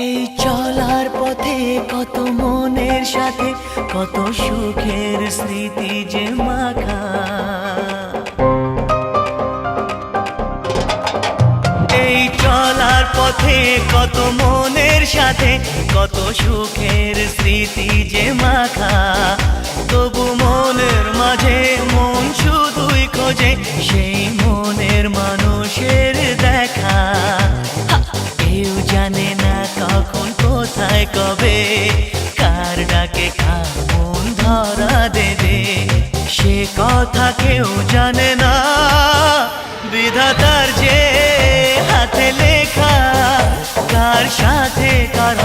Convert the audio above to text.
এই চলার পথে কত মনের সাথে কত সুখের স্মৃতি যে মাখা। এই চলার পথে কত মনের সাথে কত সুখের স্মৃতি যে মাখা। তবু মনের মাঝে মন শুধুই খোঁজে সেই মনের মানুষের দেখা। কেউ জানে না কখন কোথায় কবে কার ডাকে কার মন ধরা দেবে, সে কথা কেউ জানে না। বিধাতার যে হাতে লেখা কার সাথে কার